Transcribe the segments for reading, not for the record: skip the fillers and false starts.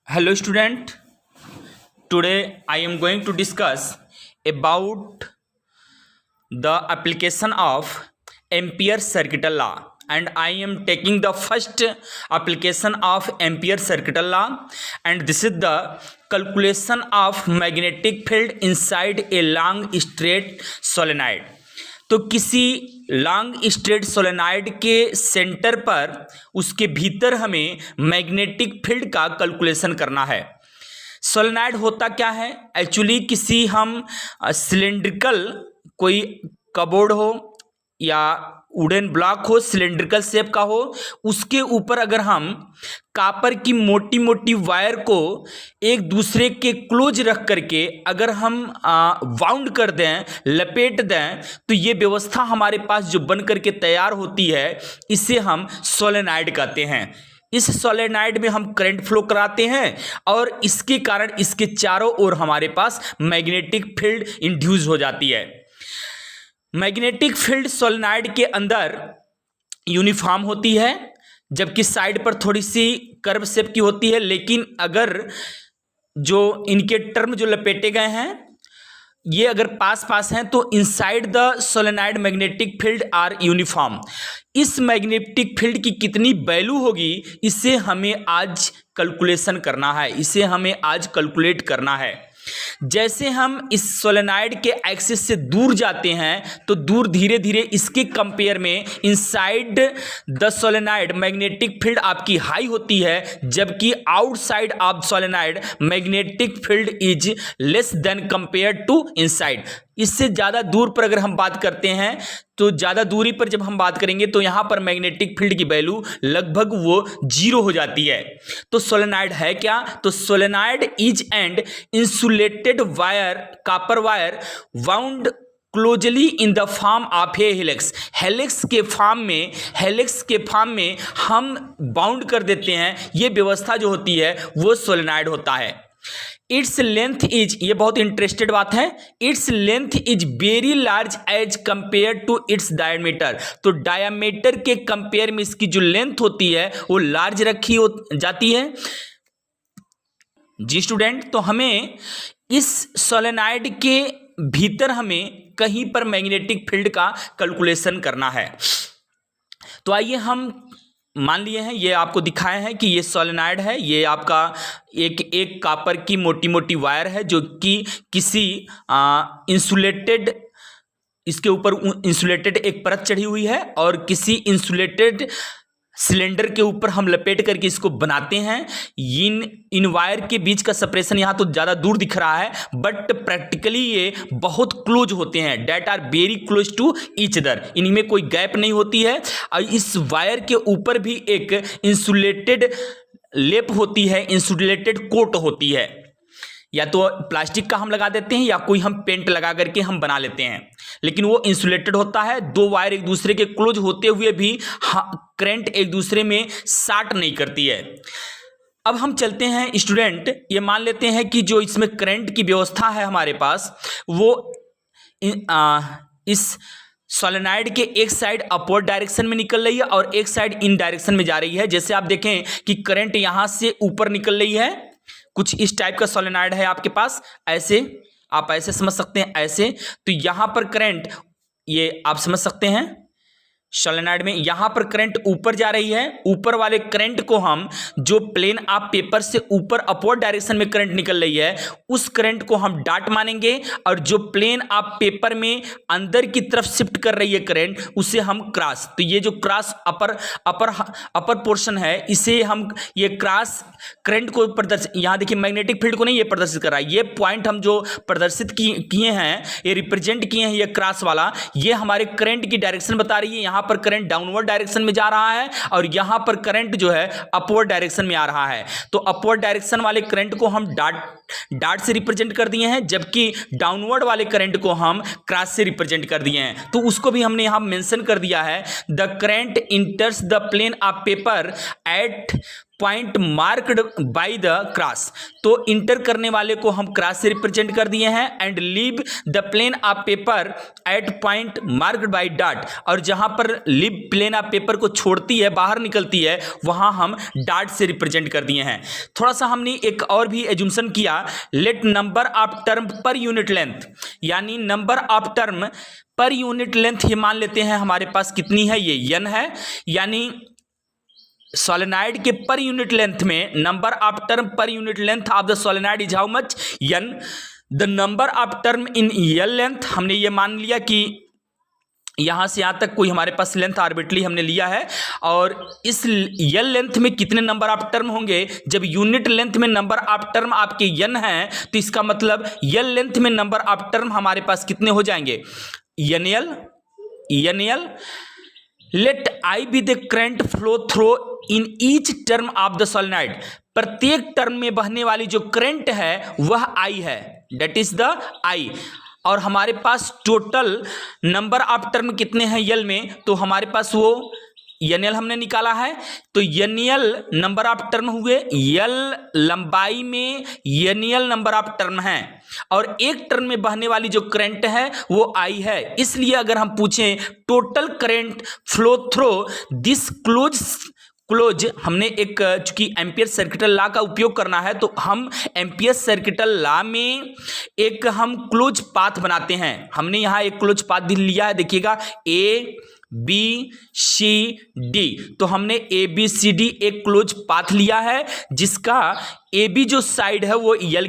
Hello student, today I am going to discuss about the application of Ampere circuital law, and I am taking the first application of Ampere circuital law, and this is the calculation of magnetic field inside a long straight solenoid। तो किसी long straight solenoid के centre पर उसके भीतर हमें magnetic field का calculation करना है। सोलेनॉइड होता क्या है? एक्चुअली किसी हम सिलेंड्रिकल कोई कबोर्ड हो या वुडन ब्लॉक हो, सिलेंड्रिकल शेप का हो, उसके ऊपर अगर हम कापर की मोटी मोटी वायर को एक दूसरे के क्लोज रख करके अगर हम वाउंड कर दें, लपेट दें, तो ये व्यवस्था हमारे पास जो बन करके तैयार होती है, इसे हम सोलेनॉइड कहते हैं। इस सोलेनॉइड में हम करंट फ्लो कराते हैं और इसके कारण इसके चारों ओर हमारे पास मैग्नेटिक फील्ड इंड्यूस हो जाती है। मैग्नेटिक फील्ड सोलेनॉइड के अंदर यूनिफॉर्म होती है, जबकि साइड पर थोड़ी सी कर्व शेप की होती है, लेकिन अगर जो इनके टर्म जो लपेटे गए हैं ये अगर पास पास हैं तो inside the solenoid magnetic field are uniform. इस मैग्नेटिक फील्ड की कितनी वैल्यू होगी, इसे हमें आज कैलकुलेशन करना है, इसे हमें आज कैलकुलेट करना है। जैसे हम इस सोलेनॉइड के एक्सिस से दूर जाते हैं तो दूर धीरे धीरे इसके कंपेयर में inside the solenoid magnetic field आपकी हाई होती है, जबकि outside of solenoid magnetic field is less than compare to inside. इससे ज़्यादा दूर पर अगर हम बात करते हैं तो ज़्यादा दूरी पर जब हम बात करेंगे तो यहाँ पर मैग्नेटिक फील्ड की वैल्यू लगभग वो 0 हो जाती है। तो सोलेनॉइड है क्या? तो solenoid is and insulated wire, copper wire wound closely in the form of A helix. Helix के फॉर्म में हम बाउंड कर देते हैं। ये व्यवस्था जो होती है वो सोलेनॉइड होता है। इट्स लेंथ इज, ये बहुत इंटरेस्टेड बात है, its length is very large as compare to its diameter. तो डायमीटर के कंपेयर में इसकी जो लेंथ होती है वो लार्ज रखी जाती है। जी स्टूडेंट, तो हमें इस सोलेनॉइड के भीतर हमें कहीं पर मैग्नेटिक फील्ड का कैलकुलेशन करना है। तो आइए हम मान लिए हैं, ये आपको दिखाए हैं कि ये सोलेनॉइड है, ये आपका एक कॉपर की मोटी मोटी वायर है जो कि किसी इंसुलेटेड, इसके ऊपर इंसुलेटेड एक परत चढ़ी हुई है और किसी इंसुलेटेड सिलेंडर के ऊपर हम लपेट करके इसको बनाते हैं। इन वायर के बीच का सेपरेशन यहाँ तो ज़्यादा दूर दिख रहा है, बट प्रैक्टिकली ये बहुत क्लोज होते हैं, that are very close to each other. इनमें कोई गैप नहीं होती है और इस वायर के ऊपर भी एक इंसुलेटेड लेप होती है, इंसुलेटेड कोट होती है। या तो प्लास्टिक का हम लगा देते हैं या कोई हम पेंट लगा करके हम बना लेते हैं, लेकिन वो इंसुलेटेड होता है। दो वायर एक दूसरे के क्लोज होते हुए भी करंट एक दूसरे में शॉर्ट नहीं करती है। अब हम चलते हैं स्टूडेंट, ये मान लेते हैं कि जो इसमें करंट की व्यवस्था है हमारे पास, वो इस सोलेनॉइड के एक साइड अपवर्ड डायरेक्शन में निकल रही है और एक साइड इन डायरेक्शन में जा रही है। जैसे आप देखें कि करंट यहां से ऊपर निकल रही है, कुछ इस टाइप का सोलेनॉइड है आपके पास, ऐसे आप ऐसे समझ सकते हैं, ऐसे। तो यहां पर करंट, ये आप समझ सकते हैं सोलेनॉइड में यहां पर करंट ऊपर जा रही है। ऊपर वाले करंट को हम, जो प्लेन ऑफ पेपर से ऊपर अपवर्ड डायरेक्शन में करंट निकल रही है, उस करंट को हम डॉट मानेंगे, और जो प्लेन ऑफ पेपर में अंदर की तरफ शिफ्ट कर रही है करंट, उसे हम क्रॉस। तो ये जो क्रॉस अपर पोर्शन है, इसे हम, ये क्रॉस करंट को प्रदर्शित, यहाँ देखिए मैग्नेटिक फील्ड को नहीं ये प्रदर्शित कर रहा है, ये पॉइंट हम जो प्रदर्शित किए हैं, ये रिप्रेजेंट किए हैं, ये क्रॉस वाला, ये हमारे करंट की डायरेक्शन बता रही है। यहाँ पर करंट डाउनवर्ड डायरेक्शन में जा रहा है और यहां पर करंट जो है अपवर्ड डायरेक्शन में आ रहा है। तो अपवर्ड डायरेक्शन वाले करंट को हम डॉट से रिप्रेजेंट कर दिए हैं, जबकि डाउनवर्ड वाले करंट को हम क्रॉस से रिप्रेजेंट कर दिए हैं। तो उसको भी हमने यहां मेंशन कर दिया है, the current enters the plane of paper at point marked by the cross, तो इंटर करने वाले को हम क्रॉस से रिप्रेजेंट कर दिए हैं। And leave the plane of paper at point marked by dot, और जहां पर लीव प्लेन ऑफ पेपर को छोड़ती है, बाहर निकलती है, वहां हम डॉट से रिप्रेजेंट कर दिए हैं। थोड़ा सा हमने एक और भी एज्यूमशन किया, let number of term per unit length, यानी number of term per unit length ये मान लेते हैं हमारे पास कितनी है, ये n है, यानी सोलेनॉइड के पर यूनिट लेंथ में number of term per unit length of the solenoid is how much, n। The number of term in L length, हमने ये मान लिया कि यहां से यहां तक कोई हमारे पास लेंथ आर्बिट्रली हमने लिया है, और इस यल लेंथ में कितने नंबर ऑफ टर्म होंगे, जब यूनिट लेंथ में नंबर ऑफ टर्म आपके n है, तो इसका मतलब यल लेंथ में नंबर ऑफ टर्म हमारे पास कितने हो जाएंगे, nl। Let I be the current flow through in each turn of the solenoid, प्रत्येक टर्म में बहने वाली जो करंट है वह I है, डेट इज द I। और हमारे पास टोटल नंबर ऑफ टर्म कितने हैं यल में, तो हमारे पास वो NL हमने निकाला है, तो NL नंबर ऑफ टर्म हुए, यल लंबाई में NL नंबर ऑफ टर्म है, और एक टर्म में बहने वाली जो करंट है वो I है। इसलिए अगर हम पूछें total current flow throw this close, हमने एक चूंकि एम्पियर सर्किटल लॉ का उपयोग करना है, तो हम एम्पियर सर्किटल लॉ में एक हम क्लोज पाथ बनाते हैं। हमने यहाँ एक क्लोज पाथ भी लिया है, देखिएगा ABCD, तो हमने ABCD एक क्लोज पाथ लिया है, जिसका AB जो साइड है वो यल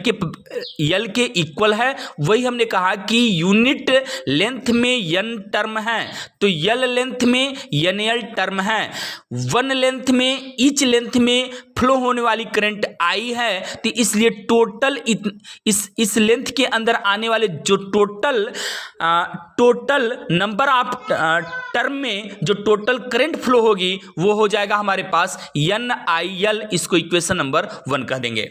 के इक्वल है। वही हमने कहा कि यूनिट लेंथ में n टर्म है, तो यल लेंथ में NL टर्म है, वन लेंथ में ईच लेंथ में फ्लो होने वाली करंट I है, तो इसलिए टोटल इस लेंथ के अंदर आने वाले जो टोटल नंबर ऑफ टर्म में जो टोटल करंट फ्लो होगी वो हो जाएगा हमारे पास NIL। इसको इक्वेशन नंबर 1 कह देंगे।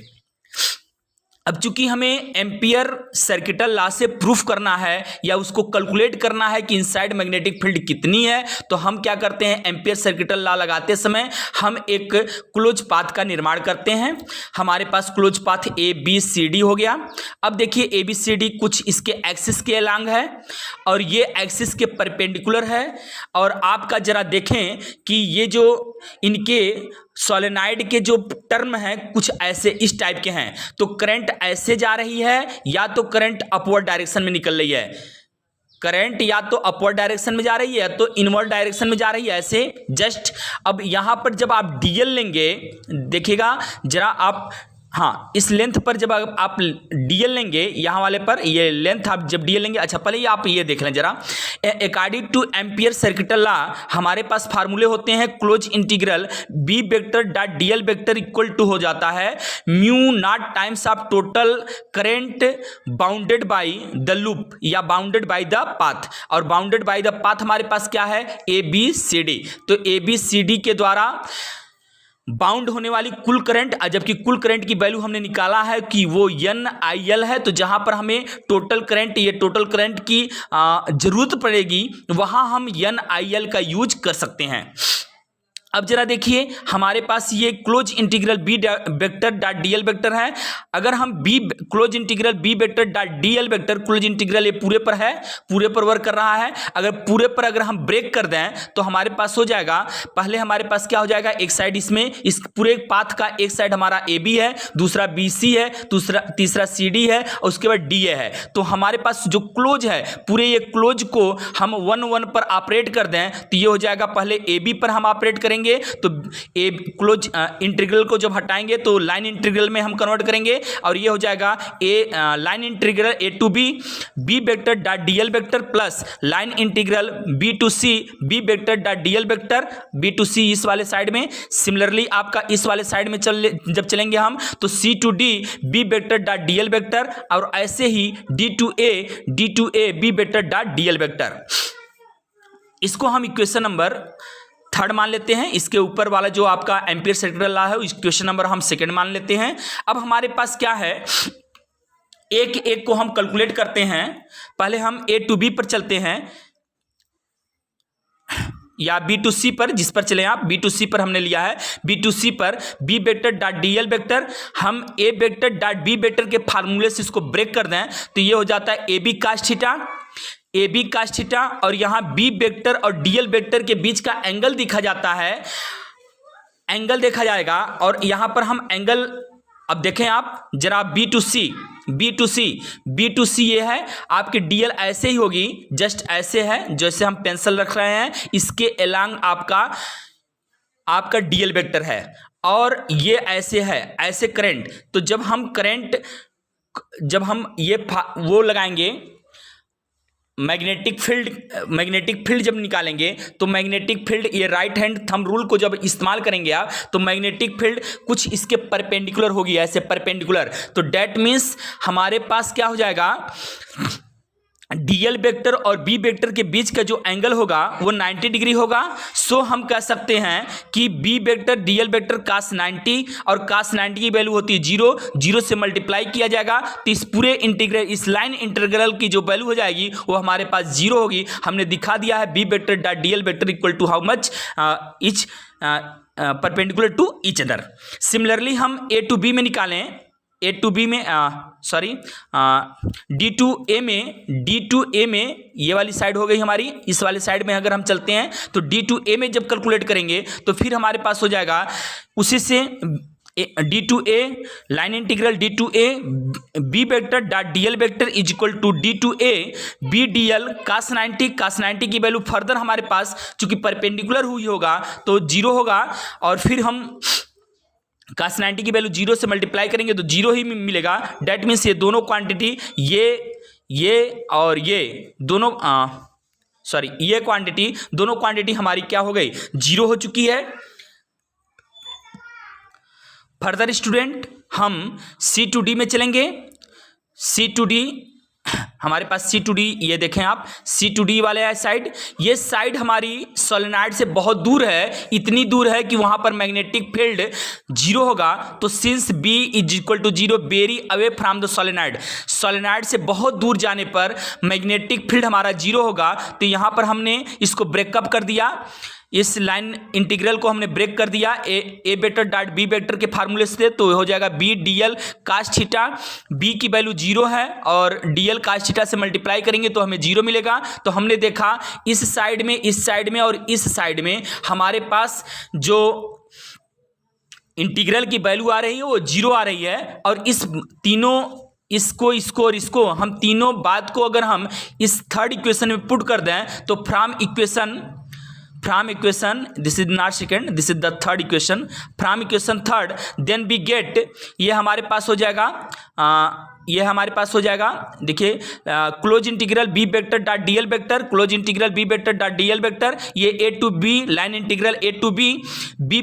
अब चूंकि हमें एम्पियर सर्किटल लॉ से प्रूफ करना है या उसको कैलकुलेट करना है कि इनसाइड मैग्नेटिक फील्ड कितनी है, तो हम क्या करते हैं, एम्पियर सर्किटल लॉ लगाते समय हम एक क्लोज पाथ का निर्माण करते हैं। हमारे पास क्लोज पाथ ABCD हो गया। अब देखिए ABCD कुछ इसके एक्सिस के अलांग है और ये एक्सिस के परपेंडिकुलर है, और आपका जरा देखें कि ये जो इनके सोलेनॉइड के जो टर्म हैं कुछ ऐसे इस टाइप के हैं, तो करंट ऐसे जा रही है या तो करंट अपवर्ड डायरेक्शन में निकल रही है, करंट या तो अपवर्ड डायरेक्शन में जा रही है तो इनवर्ड डायरेक्शन में जा रही है, ऐसे जस्ट। अब यहां पर जब आप डीएल लेंगे, देखिएगा जरा आप, हाँ, इस लेंथ पर जब आप डीएल लेंगे, यहाँ वाले पर ये लेंथ आप जब डीएल लेंगे, अच्छा पहले आप ये देख लें जरा, according to Ampere circuital law हमारे पास फार्मूले होते हैं, close integral B vector dot DL vector equal to हो जाता है mu naught times of total current bounded by the loop या बाउंडेड बाय द पाथ, और बाउंडेड बाय द पाथ हमारे पास क्या है, ABCD। तो ABCD के द्वारा बाउंड होने वाली कुल करंट, जबकि कुल करंट की वैल्यू हमने निकाला है कि वो NIL है, तो जहां पर हमें टोटल करंट, ये टोटल करंट की जरूरत पड़ेगी, वहां हम NIL का यूज कर सकते हैं। अब जरा देखिए हमारे पास ये close integral B vector dot DL vector है। अगर हम close integral B vector dot DL vector, close integral ये पूरे पर है, पूरे पर वर्क कर रहा है, अगर पूरे पर अगर हम ब्रेक कर दें तो हमारे पास हो जाएगा, पहले हमारे पास क्या हो जाएगा, एक साइड इसमें इस पूरे पाथ का एक साइड हमारा AB है, दूसरा BC है, तीसरा CD है, और उसके बाद DA है। तो हमारे पास जो क्लोज है, पूरे ये क्लोज को हम 1 पर ऑपरेट कर दें तो ये हो जाएगा, पहले AB पर हम ऑपरेट करेंगे, तो क्लोज इंटीग्रल को जब हटाएंगे तो लाइन इंटीग्रल में हम कन्वर्ट करेंगे, और ये हो जाएगा line integral A to B B vector dot DL vector plus line integral B to C B vector dot DL vector B to C इस वाले साइड में। सिमिलरली आपका इस वाले साइड में जब चलेंगे हम तो C to D B vector dot DL vector, और ऐसे ही D to A B vector dot DL vector. इसको हम इक्वेशन नंबर 3 मान लेते हैं। इसके ऊपर वाला जो आपका एम्पियर सर्किटल लॉ है इक्वेशन नंबर हम 2 मान लेते हैं। अब हमारे पास क्या है, एक को हम कैलकुलेट करते हैं। पहले हम A टू B पर चलते हैं। या B2C पर, जिस पर चले आप B2C पर हमने लिया है, B2C पर B vector dot DL vector, हम A vector dot B vector के फार्मूले से इसको ब्रेक कर दें तो ये हो जाता है AB cos theta, AB cos theta, और यहाँ B वेक्टर और DL वेक्टर के बीच का एंगल दिखा जाता है, एंगल देखा जाएगा। और यहाँ पर हम एंगल, अब देखें आप जरा B2C ये है आपकी DL ऐसे ही होगी, जस्ट ऐसे है जैसे हम पेंसिल रख रहे हैं, इसके एलांग आपका DL वेक्टर है, और ये ऐसे है, ऐसे करंट। तो जब हम ये वो लगाएंगे मैग्नेटिक फील्ड जब निकालेंगे तो मैग्नेटिक फील्ड, ये राइट हैंड थंब रूल को जब इस्तेमाल करेंगे आप तो मैग्नेटिक फील्ड कुछ इसके परपेंडिकुलर होगी, ऐसे परपेंडिकुलर। तो डेट मीन्स हमारे पास क्या हो जाएगा, DL वेक्टर और B वेक्टर के बीच का जो एंगल होगा वो 90 डिग्री होगा। सो हम कह सकते हैं कि B vector DL vector cos 90, और cos 90 की वैल्यू होती है 0 से मल्टीप्लाई किया जाएगा तो इस पूरे इंटीग्रल, इस लाइन इंटीग्रल की जो वैल्यू हो जाएगी वो हमारे पास 0 होगी। हमने दिखा दिया है B vector dot DL vector equal to how much each perpendicular to each other. Similarly हम A टू B में निकालें, D टू ए में ये वाली साइड हो गई हमारी, इस वाली साइड में अगर हम चलते हैं तो D टू ए में जब कैलकुलेट करेंगे तो फिर हमारे पास हो जाएगा उसी से D to A line integral D to A B vector dot DL vector is equal to D to A B DL cos 90 की वैल्यू फर्दर हमारे पास चूंकि परपेंडिकुलर हुई होगा तो 0 होगा, और फिर हम cos 90 की वैल्यू 0 से मल्टीप्लाई करेंगे तो 0 ही मिलेगा। डेट मीन्स ये दोनों क्वांटिटी, ये और ये दोनों ये क्वांटिटी, दोनों क्वांटिटी हमारी क्या हो गई, 0 हो चुकी है। फर्दर स्टूडेंट हम C टू D में चलेंगे। C टू D हमारे पास C टू D, ये देखें आप C टू D वाले है साइड, ये साइड हमारी सोलेनॉइड से बहुत दूर है, इतनी दूर है कि वहां पर मैग्नेटिक फील्ड 0 होगा। तो since B is equal to 0 very away from the solenoid, solenoid से बहुत दूर जाने पर मैग्नेटिक फील्ड हमारा 0 होगा। तो यहां पर हमने इसको ब्रेकअप कर दिया, इस लाइन इंटीग्रल को हमने ब्रेक कर दिया ए वेक्टर डॉट B वेक्टर के फार्मूले से, तो हो जाएगा B DL cos theta, B की वैल्यू 0 है और DL cos थीटा से मल्टीप्लाई करेंगे तो हमें 0 मिलेगा। तो हमने देखा इस साइड में, इस साइड में और इस साइड में हमारे पास जो इंटीग्रल की वैल्यू आ रही है वो 0 आ रही है, और इस तीनों, इसको और इसको, हम तीनों बात को अगर हम इस थर्ड इक्वेशन में पुट कर दें तो from equation this is not second, this is the third equation, from equation third then we get, ये हमारे पास हो जाएगा, देखिए close integral B vector dot DL vector, close integral B vector dot DL vector, ये A to B line integral A to B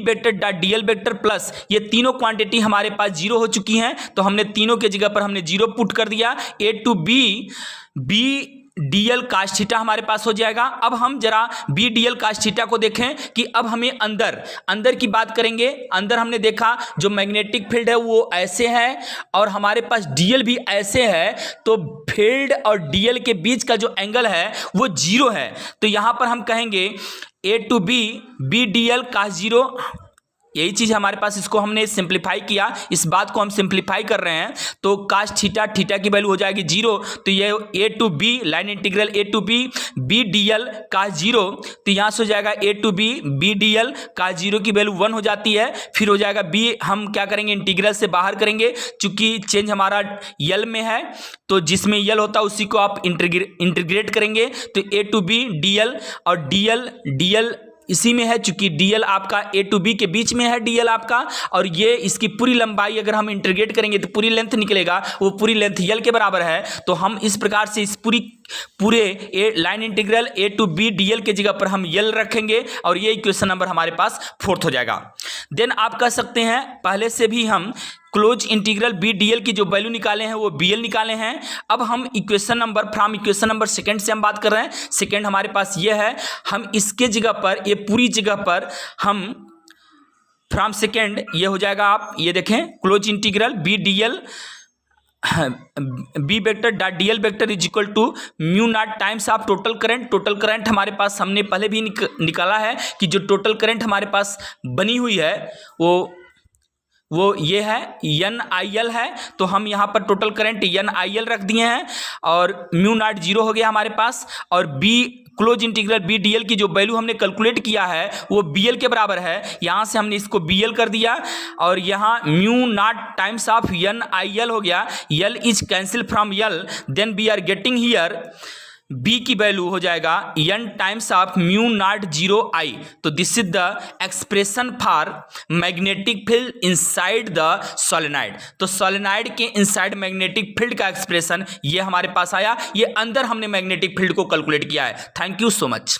vector dot DL vector plus ये तीनों quantity हमारे पास 0 हो चुकी हैं। तो हमने तीनों के जगह पर हमने 0 पुट कर दिया, A to B DL cos theta हमारे पास हो जाएगा। अब हम जरा B DL cos थीटा को देखें कि अब हमें अंदर की बात करेंगे। अंदर हमने देखा जो मैग्नेटिक फील्ड है वो ऐसे है और हमारे पास DL भी ऐसे है, तो फील्ड और DL के बीच का जो एंगल है वो 0 है। तो यहां पर हम कहेंगे A to B DL cos 0, यही चीज हमारे पास, इसको हमने सिंप्लीफाई किया, इस बात को हम सिंप्लीफाई कर रहे हैं तो cos थीटा की वैल्यू हो जाएगी 0। तो ये A to B line integral A to B DL cos 0, तो यहाँ से हो जाएगा A to B DL cos 0 की वैल्यू 1 हो जाती है। फिर हो जाएगा B, हम क्या करेंगे इंटीग्रल से बाहर करेंगे, चूंकि चेंज हमारा यल में है तो जिसमें यल होता है उसी को आप इंटीग्रेट करेंगे। तो A टू B DL और DL इसी में है, चूंकि DL आपका A टू B के बीच में है DL आपका, और ये इसकी पूरी लंबाई अगर हम इंटीग्रेट करेंगे तो पूरी लेंथ निकलेगा, वो पूरी लेंथ यल के बराबर है। तो हम इस प्रकार से इस पूरे line integral A to B DL के जगह पर हम यल रखेंगे और ये इक्वेशन नंबर हमारे पास 4th हो जाएगा। देन आप कह सकते हैं पहले से भी हम क्लोज इंटीग्रल B DL की जो वैल्यू निकाले हैं वो BL निकाले हैं। अब हम इक्वेशन नंबर सेकंड से हम बात कर रहे हैं। सेकंड हमारे पास ये है, हम इसके जगह पर, ये पूरी जगह पर हम फ्रॉम सेकंड, ये हो जाएगा, आप ये देखें close integral B DL B vector dot D L vector is equal to mu naught times of total current. Total current हमारे पास हमने पहले भी निकाला है कि जो टोटल करंट हमारे पास बनी हुई है वो ये है एन आई एल है, तो हम यहाँ पर total current N I L रख दिए हैं और म्यू नॉट जीरो हो गया हमारे पास। और B close integral B D L की जो वैल्यू हमने कैलकुलेट किया है वो बी एल के बराबर है, यहाँ से हमने इसको बी एल कर दिया और यहाँ mu naught times of n I L हो गया। L is cancel from L, then we are getting here B की वैल्यू हो जाएगा n times of mu naught zero I. तो this is the expression for magnetic field inside the solenoid. तो solenoid के inside magnetic field का expression ये हमारे पास आया। ये अंदर हमने मैग्नेटिक फील्ड को कैलकुलेट किया है। Thank you so much.